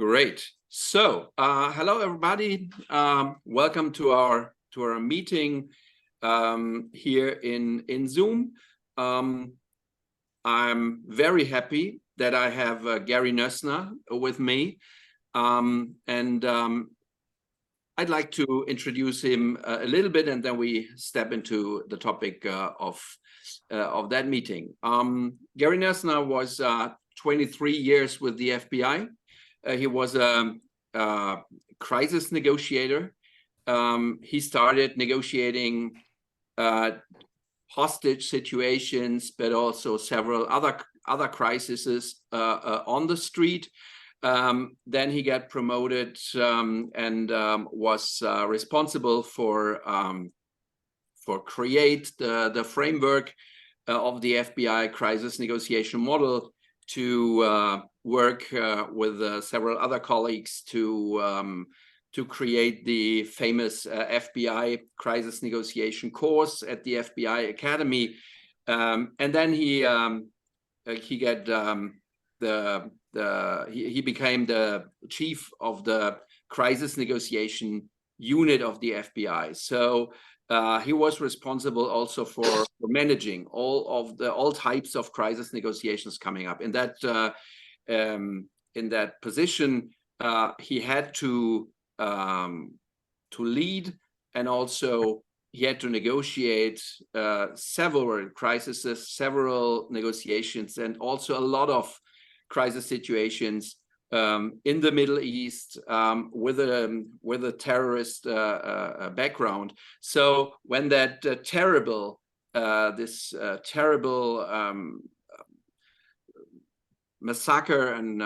Great. So, hello everybody. Welcome to our meeting here in Zoom. I'm very happy that I have Gary Noesner with me, and I'd like to introduce him a little bit, and then we step into the topic of that meeting. Gary Noesner was 23 years with the FBI. He was a crisis negotiator. He started negotiating hostage situations, but also several other crises on the street. Then he got promoted and was responsible for create the framework of the FBI crisis negotiation model to work with several other colleagues to create the famous FBI crisis negotiation course at the FBI Academy, and then he became the chief of the crisis negotiation unit of the FBI. So he was responsible also for managing all types of crisis negotiations coming up. In that position, he had to lead, and also he had to negotiate several crises, several negotiations, and also a lot of crisis situations in the Middle East with a terrorist background. So when that terrible massacre in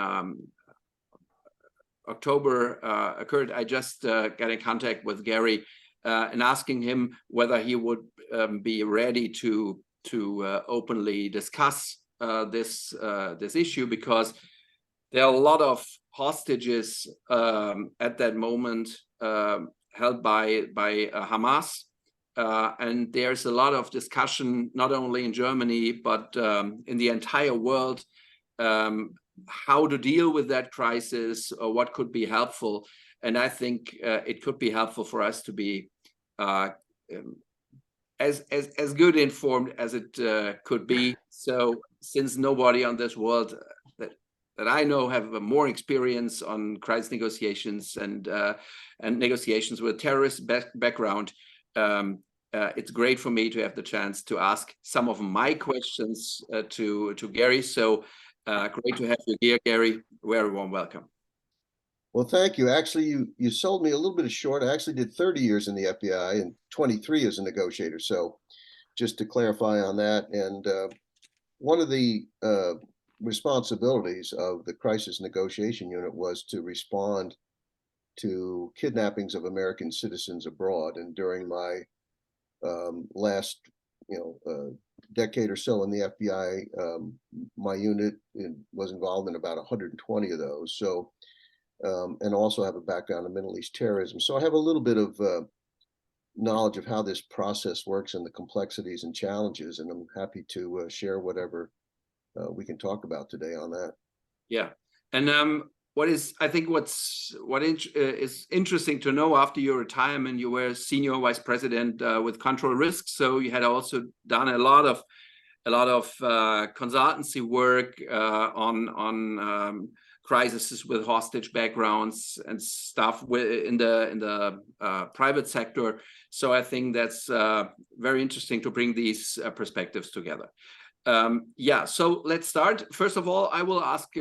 October occurred, I just got in contact with Gary and asking him whether he would be ready to openly discuss this issue, because there are a lot of hostages at that moment held by Hamas, and there's a lot of discussion not only in Germany but in the entire world how to deal with that crisis, or what could be helpful. And I think it could be helpful for us to be as good informed as it could be. So since nobody on this world that I know have more experience on crisis negotiations and negotiations with terrorist background, it's great for me to have the chance to ask some of my questions to Gary. So great to have you here, Gary. Very warm welcome. Well, thank you. Actually, you sold me a little bit short. I actually did 30 years in the FBI and 23 as a negotiator. So just to clarify on that, and one of the responsibilities of the Crisis Negotiation Unit was to respond to kidnappings of American citizens abroad. And during my last decade or so in the FBI, my unit was involved in about 120 of those. So and also have a background in Middle East terrorism. So I have a little bit of knowledge of how this process works and the complexities and challenges, and I'm happy to share whatever we can talk about today on that. Yeah, and what's interesting to know, after your retirement, you were senior vice president with control risk, so you had also done a lot of consultancy work on crises with hostage backgrounds and stuff in the private sector. So I think that's very interesting to bring these perspectives together. Yeah, so let's start. First of all, I will ask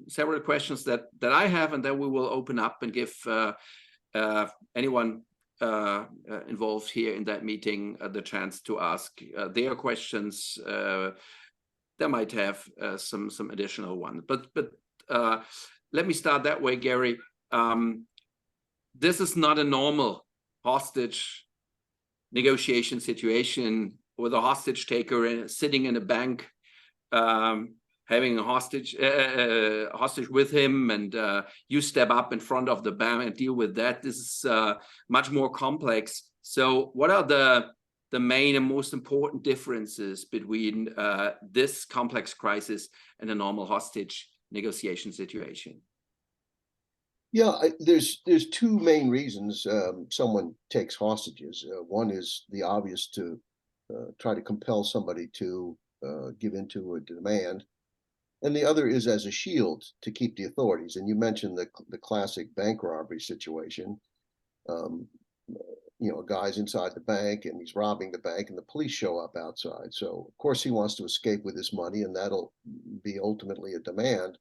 several questions that I have, and then we will open up and give anyone involved here in that meeting the chance to ask their questions. They might have some additional ones, but let me start that way, Gary. This is not a normal hostage negotiation situation with a hostage taker sitting in a bank, having a hostage with him, and you step up in front of the bank and deal with that. This is much more complex. So what are the main and most important differences between this complex crisis and a normal hostage negotiation situation? Yeah, there's two main reasons someone takes hostages. One is the obvious, to try to compel somebody to give into a demand, and the other is as a shield to keep the authorities. And you mentioned the classic bank robbery situation. Um, a guy's inside the bank and he's robbing the bank, and the police show up outside. So of course he wants to escape with his money, and that'll be ultimately a demand.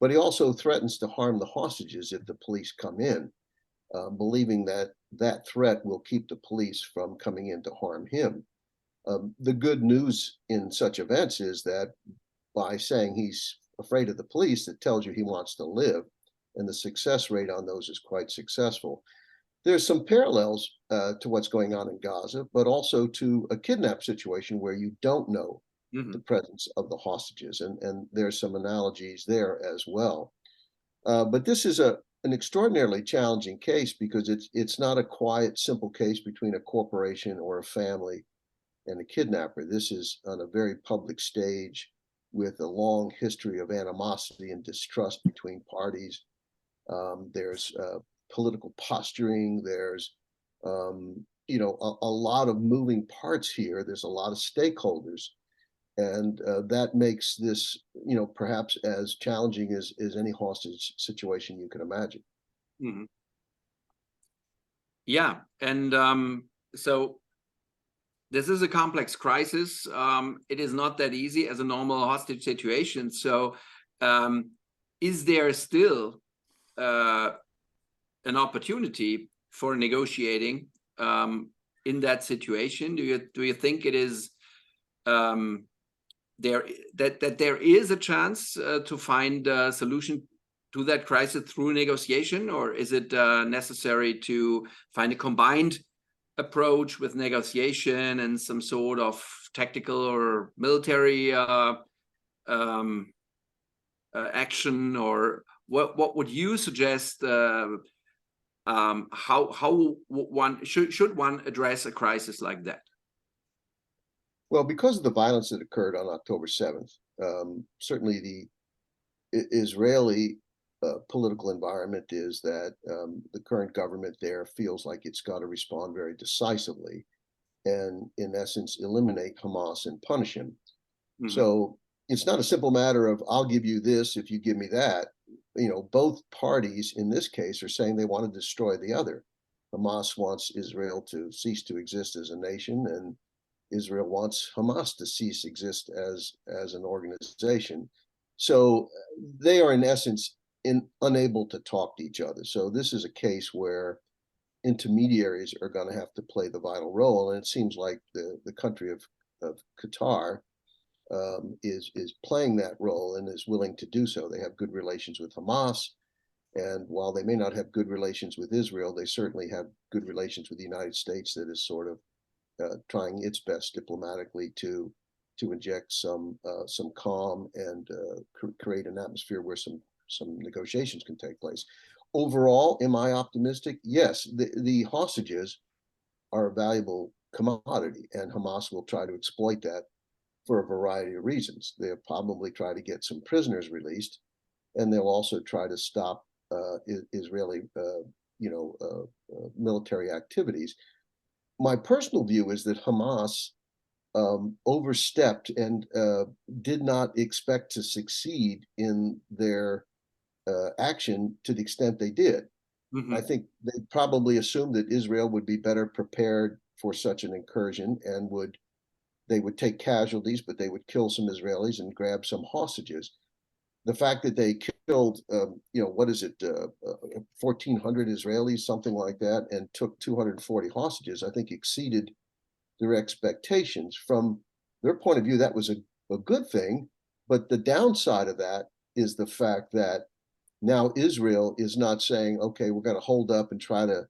But he also threatens to harm the hostages if the police come in, believing that that threat will keep the police from coming in to harm him. The good news in such events is that by saying he's afraid of the police, it tells you he wants to live, and the success rate on those is quite successful. There's some parallels to what's going on in Gaza, but also to a kidnap situation where you don't know the Hmm. presence of the hostages, and there's some analogies there as well. But this is an extraordinarily challenging case because it's not a quiet, simple case between a corporation or a family and a kidnapper. This is on a very public stage with a long history of animosity and distrust between parties. There's political posturing. There's a lot of moving parts here. There's a lot of stakeholders, and that makes this perhaps as challenging as any hostage situation you can imagine. Hmm. Yeah, and so this is a complex crisis. It is not that easy as a normal hostage situation. So, is there still an opportunity for negotiating in that situation? Do you think it is there that there is a chance to find a solution to that crisis through negotiation, or is it necessary to find a combined approach with negotiation and some sort of tactical or military action? Or what would you suggest? How one should one address a crisis like that? Well, because of the violence that occurred on October 7th, certainly the Israeli political environment is that the current government there feels like it's got to respond very decisively and, in essence, eliminate Hamas and punish him. Hmm. So it's not a simple matter of I'll give you this if you give me that. Both parties in this case are saying they want to destroy the other. Hamas wants Israel to cease to exist as a nation, and Israel wants Hamas to cease exist as an organization. So they are in essence unable to talk to each other. So this is a case where intermediaries are going to have to play the vital role, and it seems like the country of Qatar is playing that role and is willing to do so. They have good relations with Hamas, and while they may not have good relations with Israel, they certainly have good relations with the United States, that is sort of trying its best diplomatically to inject some calm and create an atmosphere where some negotiations can take place. Overall, am I optimistic? Yes, the hostages are a valuable commodity, and Hamas will try to exploit that for a variety of reasons. They'll probably try to get some prisoners released, and they'll also try to stop Israeli, military activities. My personal view is that Hamas overstepped and did not expect to succeed in their action to the extent they did. I Hmm. think they probably assumed that Israel would be better prepared for such an incursion, and they would take casualties, but they would kill some Israelis and grab some hostages. The fact that they killed, what is it, 1,400 Israelis, something like that, and took 240 hostages, I think exceeded their expectations. From their point of view, that was a good thing. But the downside of that is the fact that now Israel is not saying, okay, we're going to hold up and try to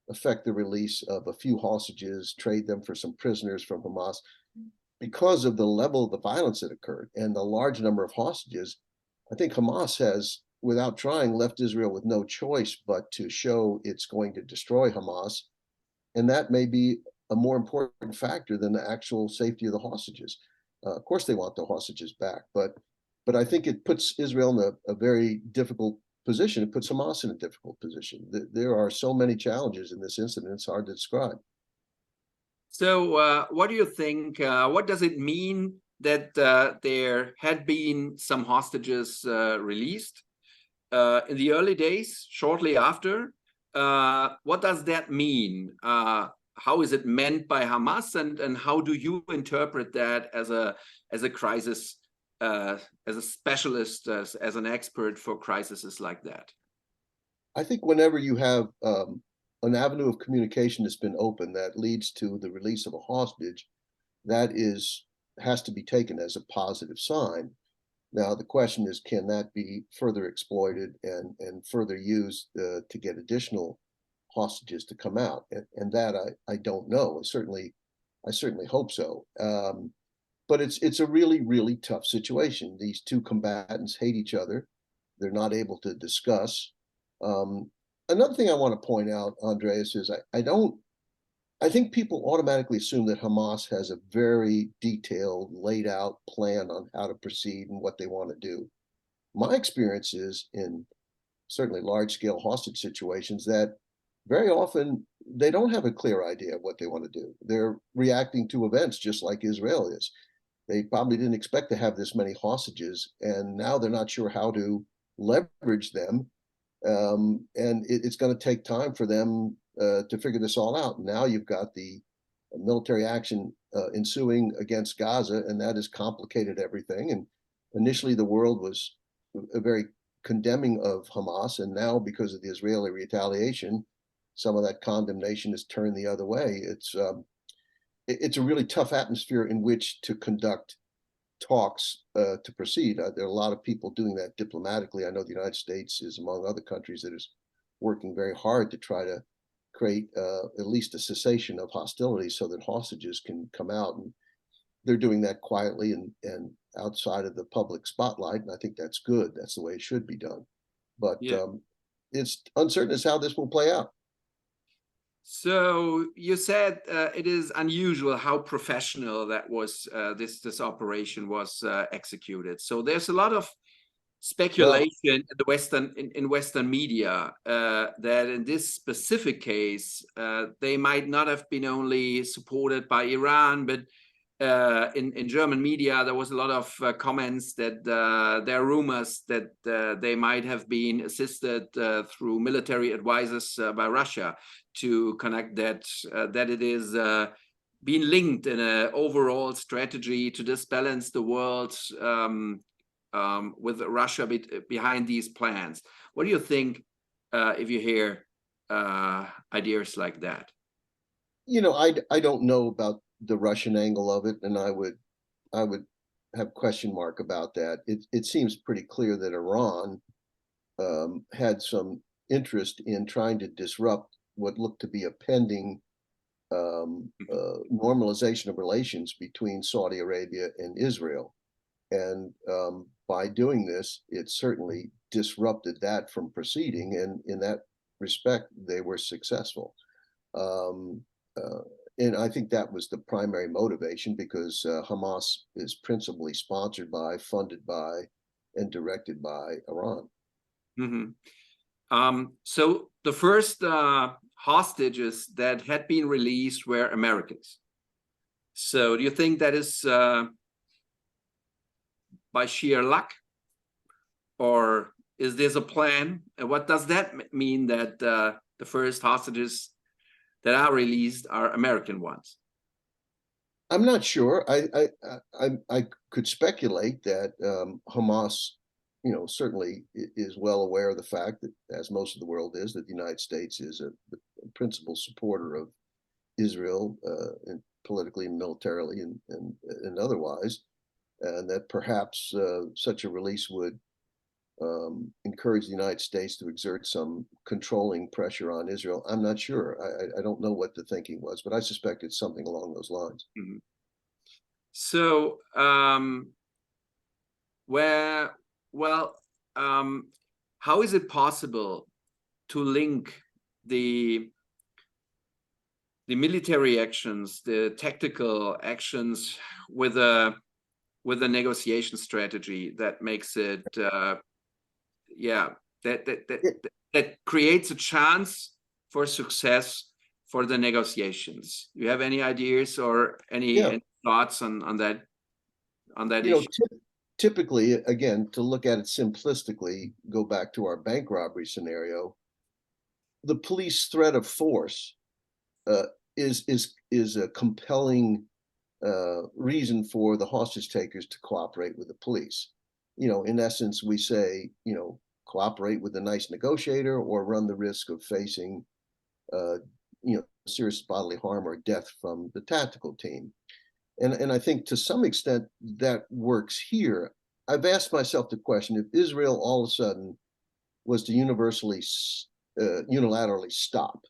effect the release of a few hostages, trade them for some prisoners from Hamas. Because of the level of the violence that occurred and the large number of hostages, I think Hamas has, without trying, left Israel with no choice but to show it's going to destroy Hamas. And that may be a more important factor than the actual safety of the hostages. Of course, they want the hostages back, but I think it puts Israel in a very difficult position. It puts Hamas in a difficult position. There are so many challenges in this incident, it's hard to describe. So what do you think? What does it mean that there had been some hostages released in the early days, shortly after? What does that mean? How is it meant by Hamas, and how do you interpret that as a crisis, as a specialist, as an expert for crises like that? I think whenever you have an avenue of communication that's been open that leads to the release of a hostage, that has to be taken as a positive sign. Now, the question is, can that be further exploited and further used to get additional hostages to come out? And that I don't know. I certainly hope so. But it's a really, really tough situation. These two combatants hate each other. They're not able to discuss. Another thing I want to point out, Andreas, is I think people automatically assume that Hamas has a very detailed, laid out plan on how to proceed and what they want to do. My experience is in certainly large scale hostage situations that very often they don't have a clear idea of what they want to do. They're reacting to events just like Israel is. They probably didn't expect to have this many hostages, and now they're not sure how to leverage them. And it's going to take time for them to figure this all out. Now you've got the military action ensuing against Gaza, and that has complicated everything. And initially, the world was very condemning of Hamas, and now because of the Israeli retaliation, some of that condemnation has turned the other way. It's a really tough atmosphere in which to conduct talks to proceed. There are a lot of people doing that diplomatically. I know the United States is among other countries that is working very hard to try to create at least a cessation of hostilities so that hostages can come out. And they're doing that quietly and outside of the public spotlight. And I think that's good. That's the way it should be done. But it's uncertain as how this will play out. So you said it is unusual how professional that was. This operation was executed. So there's a lot of speculation in the Western media that in this specific case they might not have been only supported by Iran, but in German media there was a lot of comments that there are rumors that they might have been assisted through military advisors by Russia to connect that it is being linked in an overall strategy to disbalance the world with Russia behind these plans. What do you think if you hear ideas like that? You know, I don't know about the Russian angle of it, and I would have question mark about that. It seems pretty clear that Iran had some interest in trying to disrupt what looked to be a pending normalization of relations between Saudi Arabia and Israel. And by doing this, it certainly disrupted that from proceeding. And in that respect, they were successful. And I think that was the primary motivation, because Hamas is principally sponsored by, funded by, and directed by Iran. Mm-hmm. So the first hostages that had been released were Americans. So do you think that is by sheer luck, or is this a plan? And what does that mean that the first hostages that are released are American ones? I'm not sure. I could speculate that Hamas, certainly is well aware of the fact that, as most of the world is, that the United States is a principal supporter of Israel, and politically, militarily, and otherwise, and that perhaps such a release would encourage the United States to exert some controlling pressure on Israel. I'm not sure. I don't know what the thinking was, but I suspect it's something along those lines. Mm-hmm. So, how is it possible to link the military actions, the tactical actions, with a negotiation strategy that makes it that creates a chance for success for the negotiations? Do you have any ideas or any thoughts on that issue? Typically, again, to look at it simplistically, go back to our bank robbery scenario, the police threat of force is a compelling reason for the hostage takers to cooperate with the police. In essence, we say, cooperate with a nice negotiator or run the risk of facing, serious bodily harm or death from the tactical team. And I think to some extent that works here. I've asked myself the question, if Israel all of a sudden was to unilaterally stop,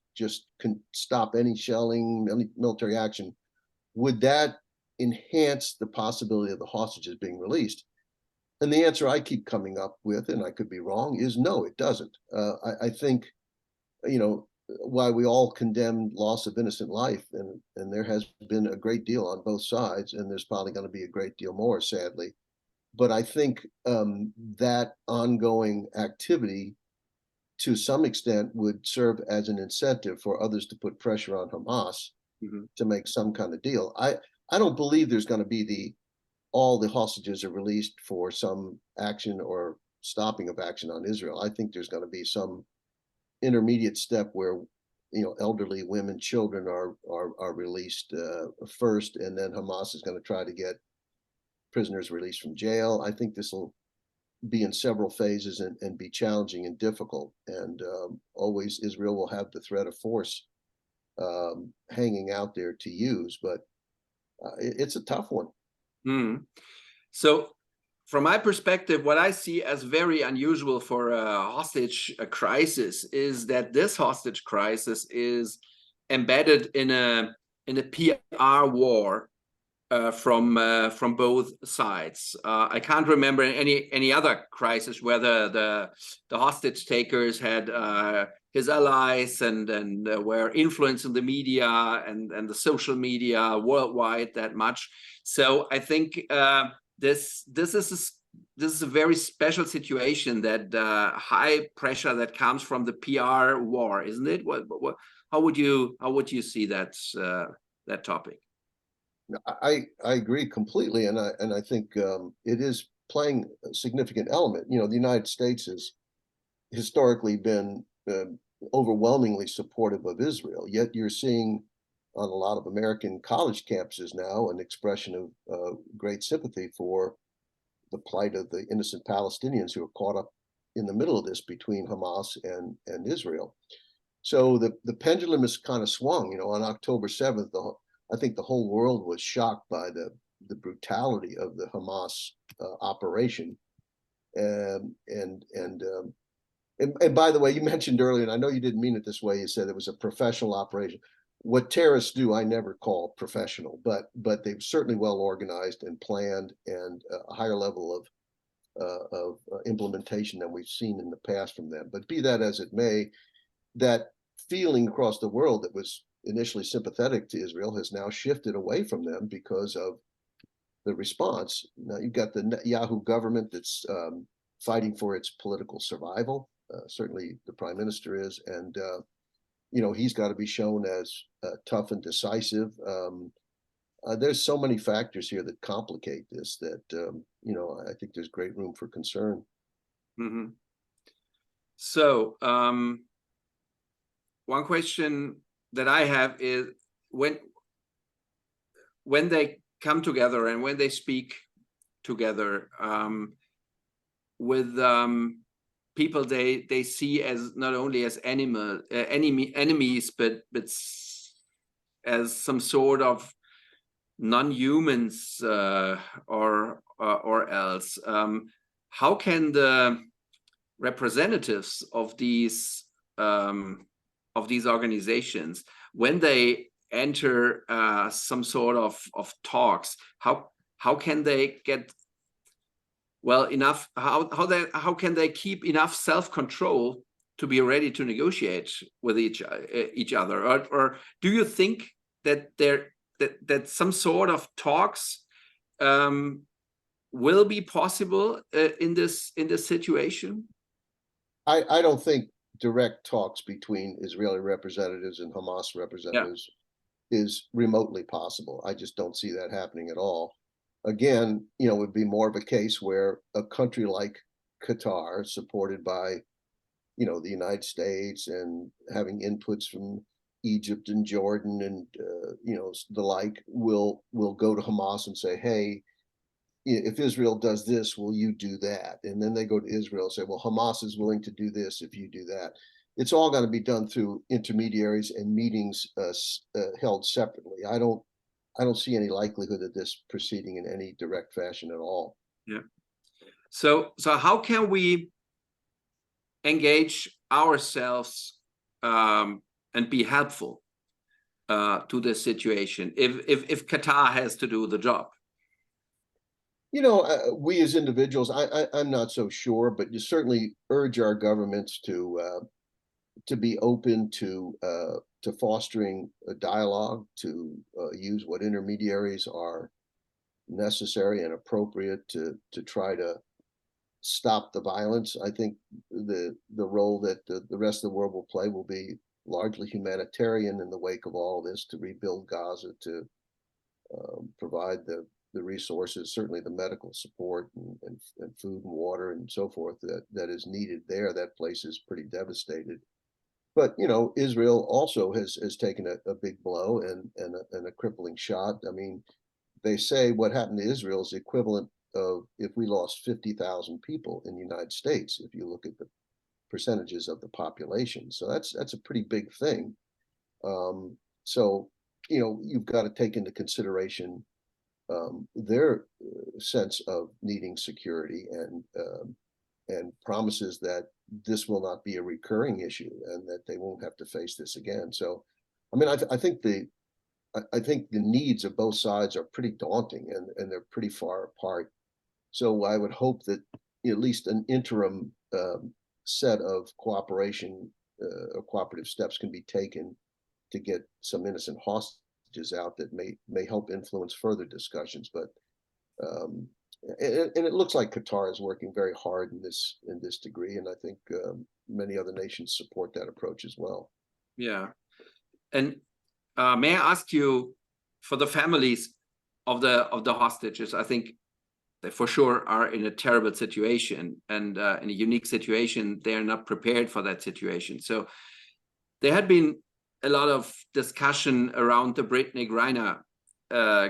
stop any shelling, any military action, would that enhance the possibility of the hostages being released? And the answer I keep coming up with, and I could be wrong, is no, it doesn't. I think, why we all condemn loss of innocent life, and there has been a great deal on both sides, and there's probably going to be a great deal more, sadly. But I think that ongoing activity, to some extent, would serve as an incentive for others to put pressure on Hamas to make some kind of deal. I don't believe there's going to be all the hostages are released for some action or stopping of action on Israel. I think there's going to be some intermediate step where elderly women, children are released first, and then Hamas is going to try to get prisoners released from jail. I think this will be in several phases and be challenging and difficult. And always Israel will have the threat of force hanging out there to use, but it's a tough one. So from my perspective, what I see as very unusual for a hostage crisis is that this hostage crisis is embedded in a PR war from both sides. I can't remember any other crisis where the hostage takers had his allies and were influencing the media and the social media worldwide that much. So I think this is a very special situation, that high pressure that comes from the PR war, isn't it? How would you see that topic? I agree completely, and I think it is playing a significant element. The United States has historically been overwhelmingly supportive of Israel, yet you're seeing on a lot of American college campuses now an expression of great sympathy for the plight of the innocent Palestinians who are caught up in the middle of this between Hamas and Israel. So the pendulum is kind of swung. On October 7th, I think the whole world was shocked by the brutality of the Hamas operation. And by the way, you mentioned earlier, and I know you didn't mean it this way, you said it was a professional operation. What terrorists do, I never call professional, but they've certainly well organized and planned, and a higher level of implementation than we've seen in the past from them. But be that as it may, that feeling across the world that was initially sympathetic to Israel has now shifted away from them because of the response. Now you've got the Netanyahu government that's fighting for its political survival. Certainly the prime minister is, and he's got to be shown as tough and decisive. There's so many factors here that complicate this that I think there's great room for concern. So one question that I have is, when they come together and when they speak together with people they see as not only as enemies, but as some sort of non-humans or else, how can the representatives of these organizations, when they enter some sort of talks, how can they get enough, how can they keep enough self-control to be ready to negotiate with each other? Or do you think that that some sort of talks will be possible in this situation? I don't think direct talks between Israeli representatives and Hamas Yeah, representatives is remotely possible. I just don't see that happening at all. Again, it would be more of a case where a country like Qatar, supported by, the United States and having inputs from Egypt and Jordan and, the like, will go to Hamas and say, hey, if Israel does this, will you do that? And then they go to Israel and say, well, Hamas is willing to do this if you do that. It's all going to be done through intermediaries and meetings held separately. I don't see any likelihood of this proceeding in any direct fashion at all. yeah. So how can we engage ourselves and be helpful to this situation if Qatar has to do the job? We as individuals, I'm not so sure, but you certainly urge our governments to be open to fostering a dialogue, to use what intermediaries are necessary and appropriate to try to stop the violence. I think the role that the rest of the world will play will be largely humanitarian in the wake of all this, to rebuild Gaza, to provide the resources, certainly the medical support and food and water and so forth that is needed there. That place is pretty devastated. But Israel also has taken a big blow and a crippling shot. I mean, they say what happened to Israel is the equivalent of if we lost 50,000 people in the United States, if you look at the percentages of the population. So that's a pretty big thing. So you've got to take into consideration their sense of needing security and promises that this will not be a recurring issue and that they won't have to face this again. So, I mean, I think the needs of both sides are pretty daunting and they're pretty far apart. So I would hope that at least an interim set of cooperation or cooperative steps can be taken to get some innocent hostages out that may help influence further discussions. But and it looks like Qatar is working very hard in this degree, and I think many other nations support that approach as well. Yeah, and may I ask you, for the families of the hostages, I think they for sure are in a terrible situation and in a unique situation. They are not prepared for that situation. So there had been a lot of discussion around the Brittany Griner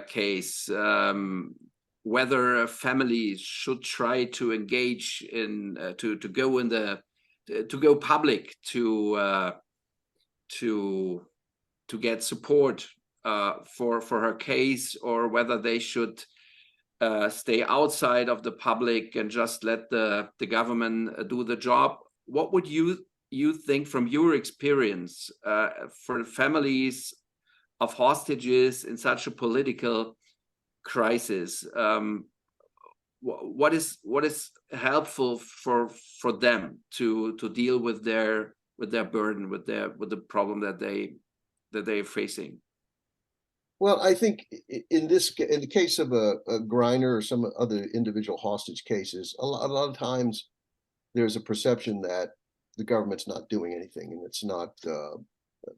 case, whether families should try to engage in to go public to get support for her case, or whether they should stay outside of the public and just let the government do the job. What would you think from your experience for families of hostages in such a political crisis? What is helpful for them to deal with their burden, with the problem that they're facing? Well, I think in the case of a Griner or some other individual hostage cases, a lot of times there's a perception that the government's not doing anything and it's not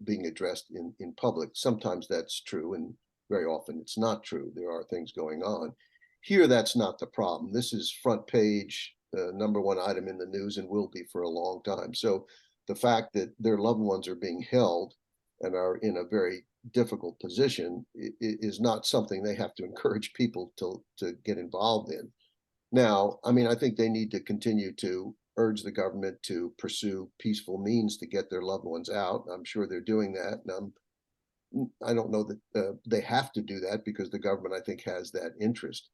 being addressed in public. Sometimes that's true, and very often it's not true. There are things going on. Here, that's not the problem. This is front page, #1 item in the news, and will be for a long time. So the fact that their loved ones are being held and are in a very difficult position is not something they have to encourage people to get involved in. Now, I mean, I think they need to continue to urge the government to pursue peaceful means to get their loved ones out. I'm sure they're doing that, and I don't know that they have to do that because the government, I think, has that interest.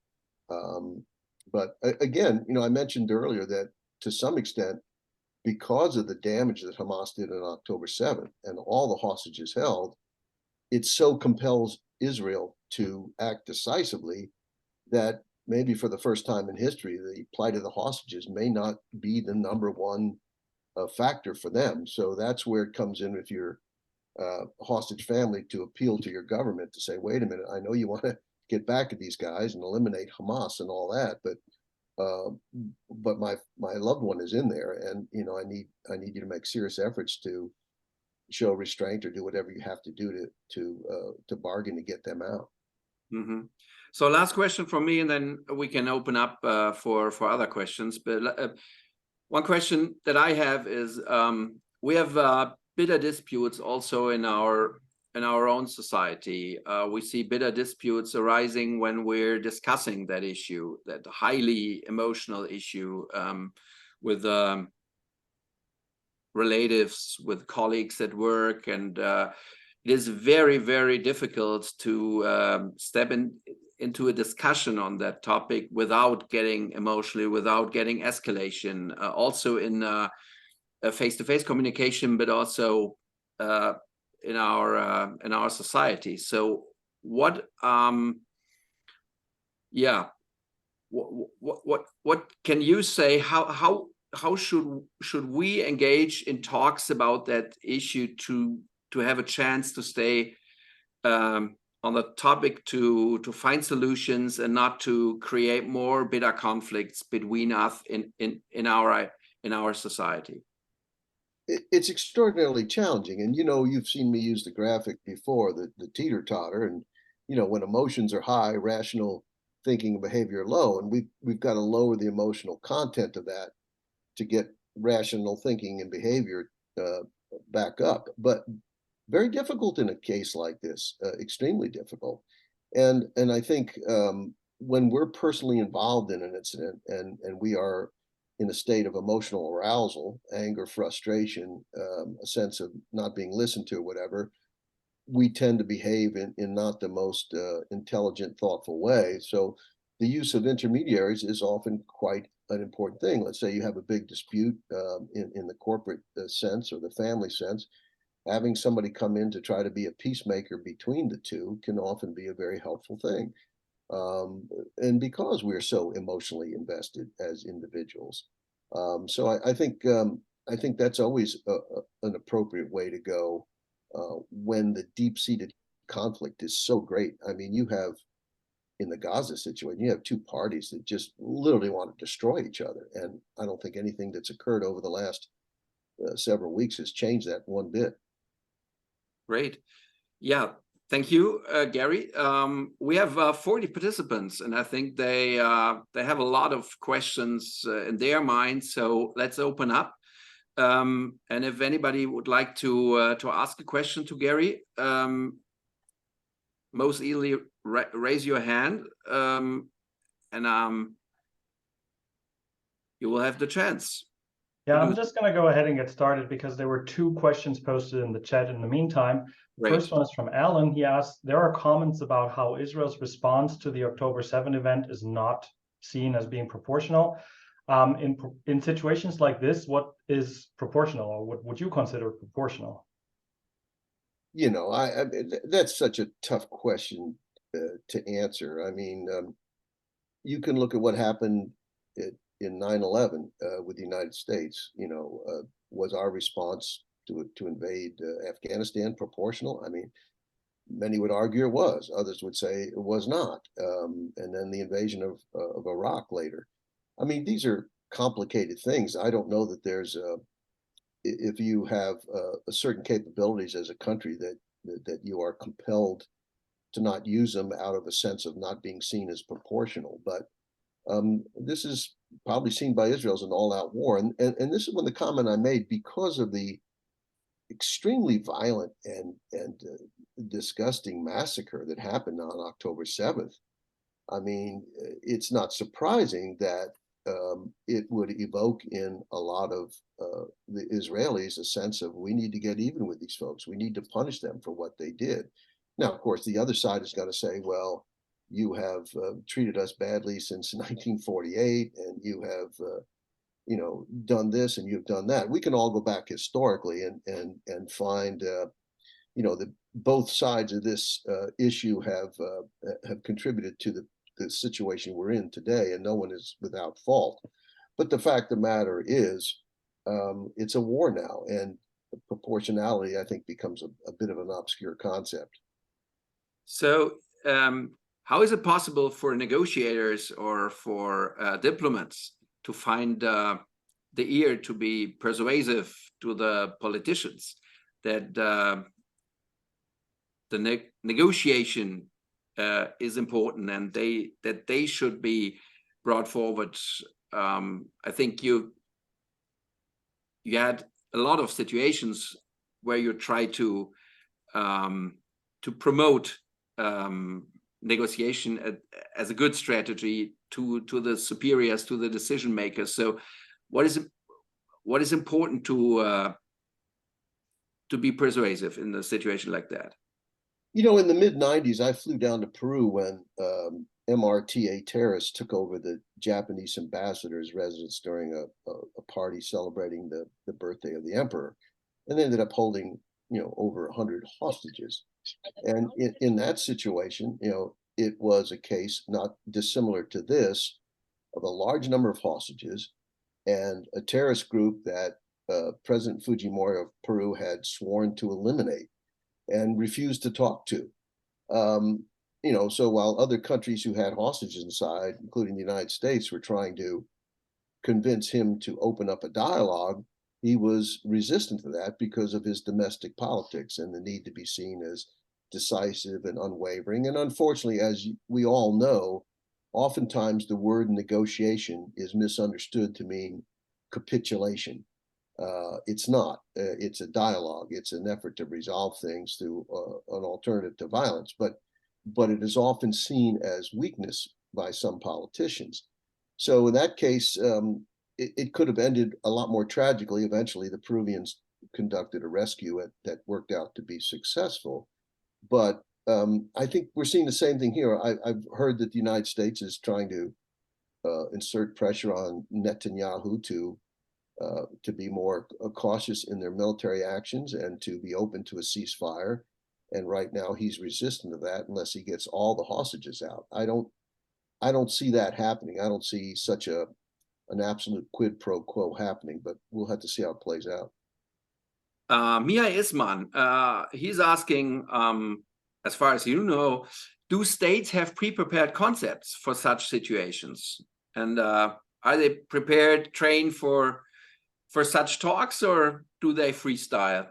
But again, I mentioned earlier that to some extent, because of the damage that Hamas did on October 7th and all the hostages held, it so compels Israel to act decisively that maybe for the first time in history, the plight of the hostages may not be the #1 factor for them. So that's where it comes in with your hostage family to appeal to your government to say, wait a minute, I know you want to get back at these guys and eliminate Hamas and all that, but uh, but my loved one is in there, and I need you to make serious efforts to show restraint or do whatever you have to do to bargain to get them out. Mm-hmm. So last question from me, and then we can open up for other questions. But one question that I have is we have bitter disputes also in our own society. We see bitter disputes arising when we're discussing that issue, that highly emotional issue with relatives, with colleagues at work, and it is very, very difficult to step into a discussion on that topic without getting emotionally, without getting escalation, also in a face-to-face communication, but also in our society. So what what can you say? How should we engage in talks about that issue to have a chance to stay on the topic, to find solutions and not to create more bitter conflicts between us in our society? It's extraordinarily challenging, and you've seen me use the graphic before, the teeter-totter, and when emotions are high, rational thinking and behavior low, and we've got to lower the emotional content of that to get rational thinking and behavior back up. But very difficult in a case like this, extremely difficult. And I think when we're personally involved in an incident, and we are in a state of emotional arousal, anger, frustration, a sense of not being listened to, whatever, we tend to behave in not the most intelligent, thoughtful way. So the use of intermediaries is often quite an important thing. Let's say you have a big dispute in the corporate sense or the family sense. Having somebody come in to try to be a peacemaker between the two can often be a very helpful thing. And because we're so emotionally invested as individuals. So I think that's always an appropriate way to go when the deep-seated conflict is so great. I mean, you have in the Gaza situation, you have two parties that just literally want to destroy each other, and I don't think anything that's occurred over the last several weeks has changed that one bit. Great. Yeah. Thank you, Gary. We have 40 participants, and I think they have a lot of questions in their minds. So let's open up. And if anybody would like to ask a question to Gary, most easily raise your hand, and you will have the chance. Yeah, I'm just going to go ahead and get started because there were two questions posted in the chat in the meantime. Great. First one is from Alan. He asked, there are comments about how Israel's response to the October 7 event is not seen as being proportional. In situations like this, what is proportional, or what would you consider proportional? That's such a tough question to answer. I mean, you can look at what happened in 9/11 with the United States. Was our response to invade Afghanistan proportional? I mean, many would argue it was. Others would say it was not. And then the invasion of Iraq later. I mean, these are complicated things. I don't know that there's if you have a certain capabilities as a country that you are compelled to not use them out of a sense of not being seen as proportional. But this is probably seen by Israel as an all-out war. And this is when the comment I made, because of the extremely violent and disgusting massacre that happened on October 7th. I mean, it's not surprising that it would evoke in a lot of the Israelis a sense of, we need to get even with these folks. We need to punish them for what they did. Now, of course, the other side is going to say, well, you have treated us badly since 1948, and you have done this and you've done that. We can all go back historically and find that both sides of this issue have contributed to the situation we're in today, and no one is without fault. But the fact of the matter is, it's a war now, and proportionality, I think, becomes a bit of an obscure concept. So how is it possible for negotiators or for diplomats to find the ear to be persuasive to the politicians that the negotiation is important and that they should be brought forward? I think you had a lot of situations where you try to promote negotiation as a good strategy to the superiors, to the decision makers. So what is important to be persuasive in a situation like that? You know, in the mid-90s, I flew down to Peru when MRTA terrorists took over the Japanese ambassador's residence during a party celebrating the birthday of the emperor, and they ended up holding, you know, over 100 hostages. And in that situation, you know, it was a case not dissimilar to this, of a large number of hostages and a terrorist group that President Fujimori of Peru had sworn to eliminate and refused to talk to. You know, so while other countries who had hostages inside, including the United States, were trying to convince him to open up a dialogue, he was resistant to that because of his domestic politics and the need to be seen as decisive and unwavering. And unfortunately, as we all know, oftentimes the word negotiation is misunderstood to mean capitulation. It's not. It's a dialogue. It's an effort to resolve things through an alternative to violence. But it is often seen as weakness by some politicians. So in that case, it could have ended a lot more tragically. Eventually, the Peruvians conducted a rescue that worked out to be successful. But I think we're seeing the same thing here. I've heard that the United States is trying to insert pressure on Netanyahu to be more cautious in their military actions and to be open to a ceasefire. And right now he's resistant to that unless he gets all the hostages out. I don't see that happening. I don't see such an absolute quid pro quo happening, but we'll have to see how it plays out. Mia Isman, he's asking, as far as you know, do states have pre-prepared concepts for such situations? And are they prepared, trained for such talks, or do they freestyle?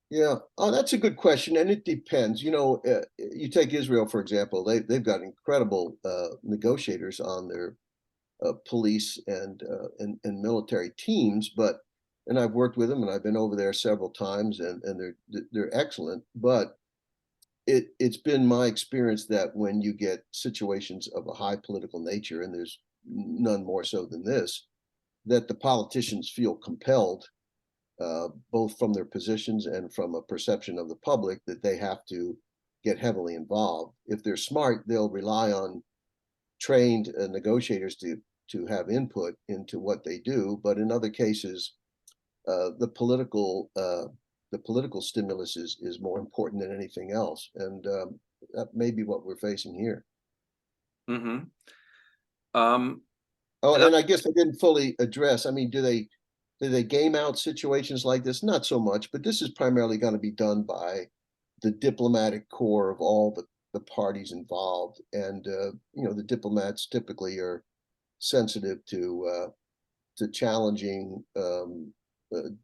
Yeah, oh, that's a good question, and it depends. You know, you take Israel, for example, they've got incredible negotiators on their police and military teams, and I've worked with them, and I've been over there several times, and they're excellent. But it's been my experience that when you get situations of a high political nature, and there's none more so than this, that the politicians feel compelled, both from their positions and from a perception of the public, that they have to get heavily involved. If they're smart, they'll rely on trained negotiators to have input into what they do. But in other cases, the political stimulus is more important than anything else, and that may be what we're facing here. Mm-hmm. And I guess I didn't fully address. I mean, do they game out situations like this? Not so much, but this is primarily going to be done by the diplomatic corps of all the parties involved, and you know, the diplomats typically are sensitive to challenging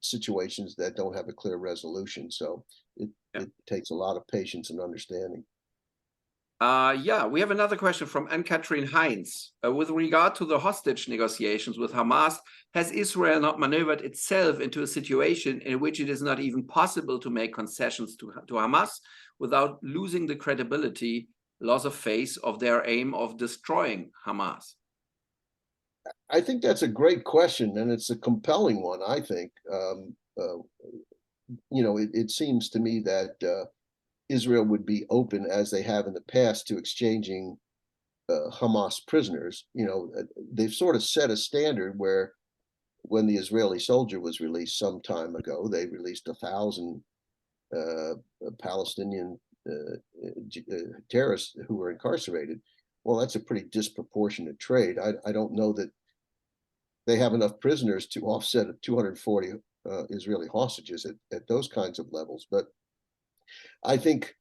situations that don't have a clear resolution. So it takes a lot of patience and understanding. Yeah, we have another question from Anne-Catherine Heinz. With regard to the hostage negotiations with Hamas, has Israel not maneuvered itself into a situation in which it is not even possible to make concessions to Hamas without losing the credibility, loss of face of their aim of destroying Hamas? I think that's a great question, and it's a compelling one, I think. You know, it seems to me that Israel would be open, as they have in the past, to exchanging Hamas prisoners. You know, they've sort of set a standard where, when the Israeli soldier was released some time ago, they released 1,000 Palestinian terrorists who were incarcerated. Well, that's a pretty disproportionate trade. I don't know that they have enough prisoners to offset 240 Israeli hostages at those kinds of levels. But I think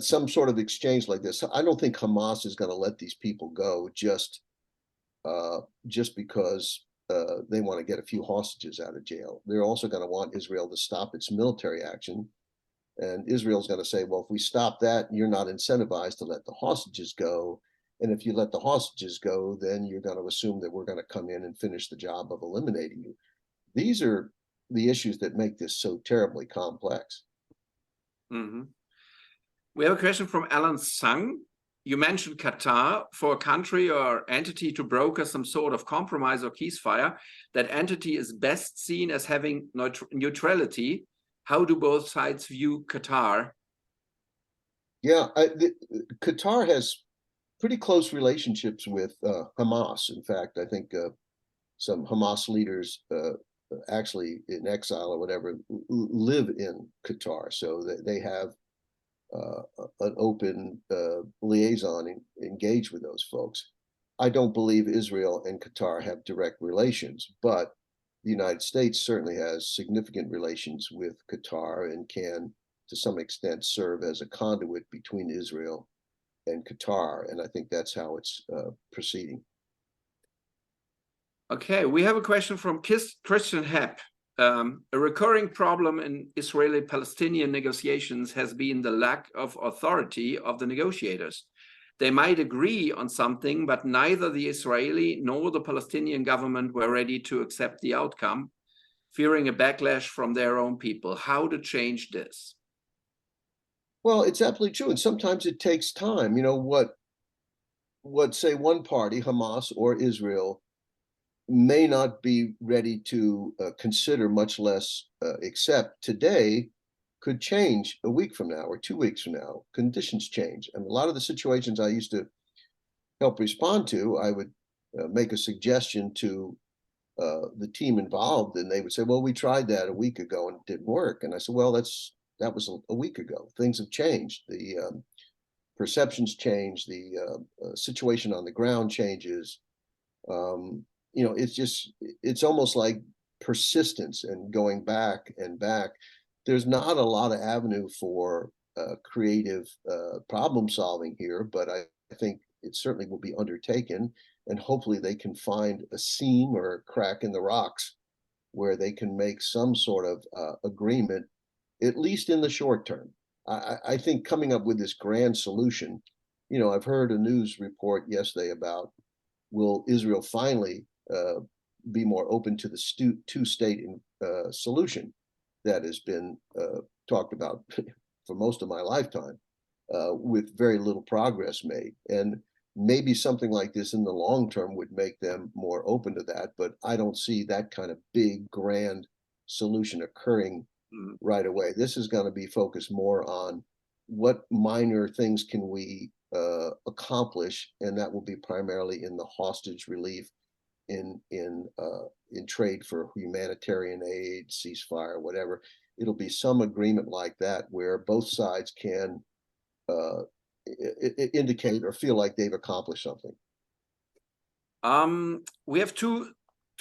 some sort of exchange like this. I don't think Hamas is going to let these people go just because they want to get a few hostages out of jail. They're also going to want Israel to stop its military action. And Israel's going to say, well, if we stop that, you're not incentivized to let the hostages go. And if you let the hostages go, then you're going to assume that we're going to come in and finish the job of eliminating you. These are the issues that make this so terribly complex. Mm-hmm. We have a question from Alan Sung. You mentioned Qatar. For a country or entity to broker some sort of compromise or ceasefire, that entity is best seen as having neutrality. How do both sides view Qatar? Yeah, Qatar has pretty close relationships with Hamas. In fact, I think some Hamas leaders actually in exile or whatever live in Qatar. So they have an open liaison engaged with those folks. I don't believe Israel and Qatar have direct relations, but the United States certainly has significant relations with Qatar and can, to some extent, serve as a conduit between Israel and Qatar. And I think that's how it's proceeding. Okay, we have a question from Christian Hepp. A recurring problem in Israeli-Palestinian negotiations has been the lack of authority of the negotiators. They might agree on something, but neither the Israeli nor the Palestinian government were ready to accept the outcome, fearing a backlash from their own people. How to change this? Well, it's absolutely true. And sometimes it takes time. You know, what say one party, Hamas or Israel, may not be ready to consider, much less accept today, could change a week from now or 2 weeks from now. Conditions change. And a lot of the situations I used to help respond to, I would make a suggestion to the team involved, and they would say, well, we tried that a week ago and it didn't work. And I said, well, that was a week ago. Things have changed. The perceptions change. The situation on the ground changes. You know, it's almost like persistence and going back and back. There's not a lot of avenue for creative problem solving here, but I think it certainly will be undertaken, and hopefully they can find a seam or a crack in the rocks where they can make some sort of agreement, at least in the short term. I think coming up with this grand solution, you know, I've heard a news report yesterday about, will Israel finally be more open to the two-state solution that has been talked about for most of my lifetime, with very little progress made. And maybe something like this in the long term would make them more open to that, but I don't see that kind of big, grand solution occurring right away. This is going to be focused more on what minor things can we accomplish, and that will be primarily in the hostage relief, in trade for humanitarian aid, ceasefire, whatever. It'll be some agreement like that where both sides can indicate or feel like they've accomplished something. We have two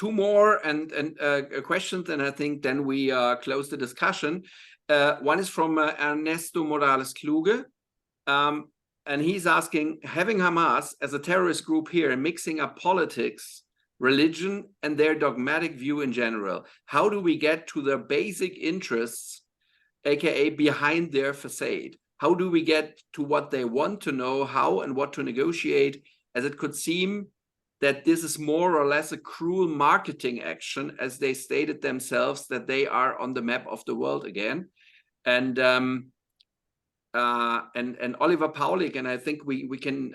more and questions, and I think then we close the discussion. One is from Ernesto Morales Kluge, and he's asking, having Hamas as a terrorist group here and mixing up politics, religion, and their dogmatic view in general, how do we get to their basic interests, aka behind their facade? How do we get to what they want to know, how and what to negotiate, as it could seem that this is more or less a cruel marketing action, as they stated themselves that they are on the map of the world again. And Oliver Paulik, and I think we can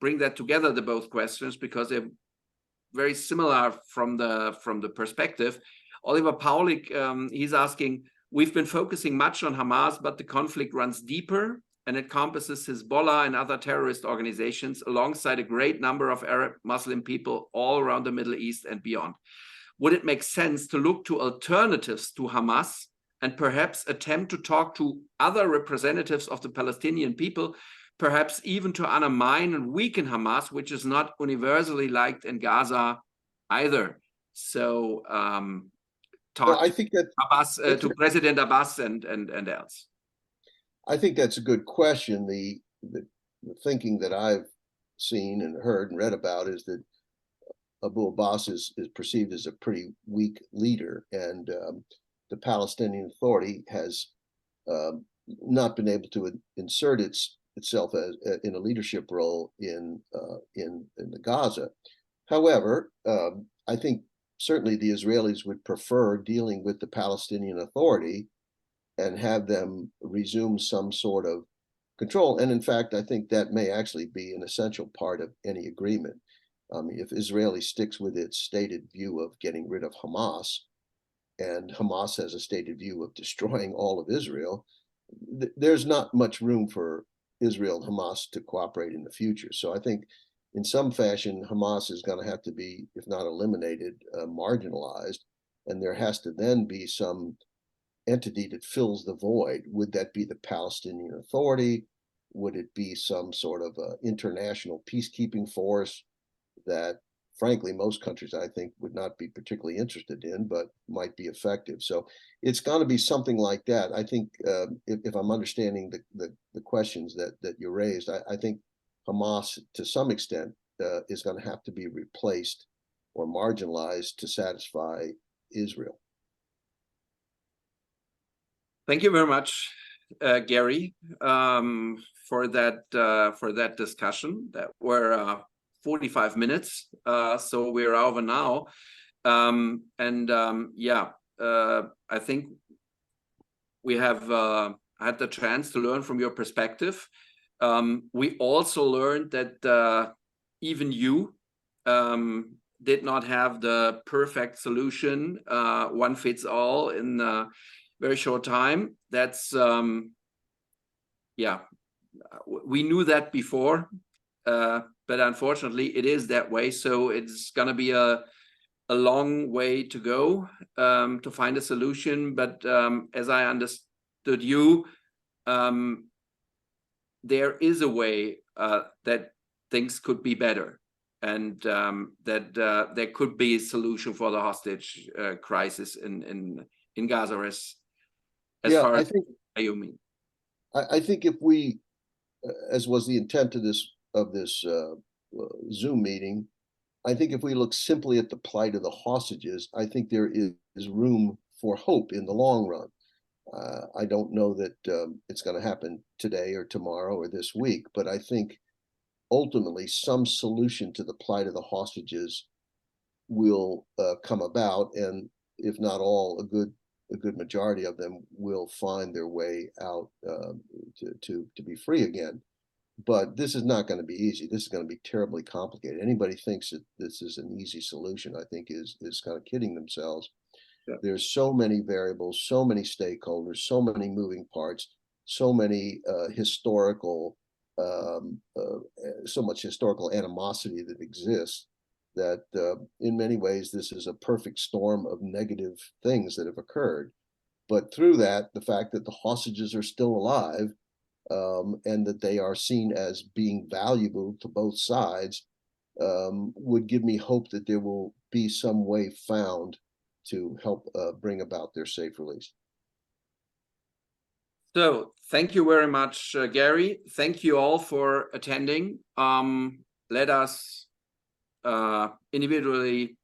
bring that together, the both questions, because they're very similar from the perspective. Oliver Paulik, he's asking, we've been focusing much on Hamas, but the conflict runs deeper and encompasses Hezbollah and other terrorist organizations alongside a great number of Arab Muslim people all around the Middle East and beyond. Would it make sense to look to alternatives to Hamas and perhaps attempt to talk to other representatives of the Palestinian people, perhaps even to undermine and weaken Hamas, which is not universally liked in Gaza either? So I think that Abbas, to President Abbas and else. I think that's a good question. The thinking that I've seen and heard and read about is that Abu Abbas is perceived as a pretty weak leader, and the Palestinian Authority has not been able to insert itself as in a leadership role in the Gaza. However, I think certainly the Israelis would prefer dealing with the Palestinian Authority and have them resume some sort of control. And in fact, I think that may actually be an essential part of any agreement. If Israel sticks with its stated view of getting rid of Hamas, and Hamas has a stated view of destroying all of Israel, there's not much room for Israel and Hamas to cooperate in the future. So I think in some fashion, Hamas is going to have to be, if not eliminated, marginalized, and there has to then be some entity that fills the void. Would that be the Palestinian Authority? Would it be some sort of international peacekeeping force that, frankly, most countries, I think, would not be particularly interested in, but might be effective? So it's going to be something like that. I think if I'm understanding the questions that you raised, I think Hamas, to some extent, is going to have to be replaced or marginalized to satisfy Israel. Thank you very much, Gary, for that discussion. That were 45 minutes, so we're over now. I think we have had the chance to learn from your perspective. We also learned that even you did not have the perfect solution, one fits all in a very short time. That's we knew that before, but unfortunately it is that way. So it's gonna be a long way to go to find a solution. But as I understood you, there is a way that things could be better, and that there could be a solution for the hostage crisis in Gaza, as far as you mean. I think if we, as was the intent of this Zoom meeting, I think if we look simply at the plight of the hostages, I think there is room for hope in the long run. I don't know that it's going to happen today or tomorrow or this week, but I think ultimately some solution to the plight of the hostages will come about, and if not all, a good majority of them will find their way out to be free again. But this is not going to be easy. This is going to be terribly complicated. Anybody thinks that this is an easy solution, I think is kind of kidding themselves. Yeah. There's so many variables, so many stakeholders, so many moving parts, so many so much historical animosity that exists, that in many ways this is a perfect storm of negative things that have occurred. But through that, the fact that the hostages are still alive, and that they are seen as being valuable to both sides, would give me hope that there will be some way found to help bring about their safe release. So thank you very much, Gary. Thank you all for attending. Let us individually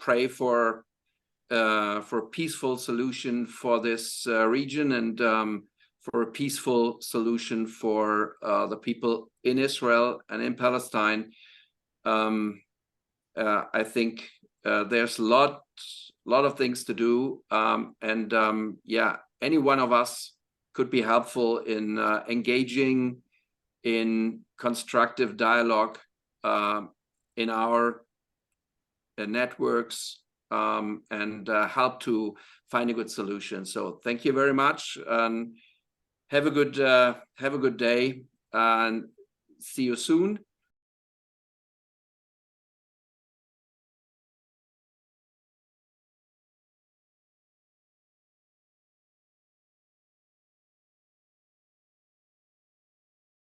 pray for peaceful solution for this region, and for a peaceful solution for the people in Israel and in Palestine. I think there's a lot of things to do, and any one of us could be helpful in engaging in constructive dialogue in our networks, and help to find a good solution. So thank you very much, and have a good day, and see you soon.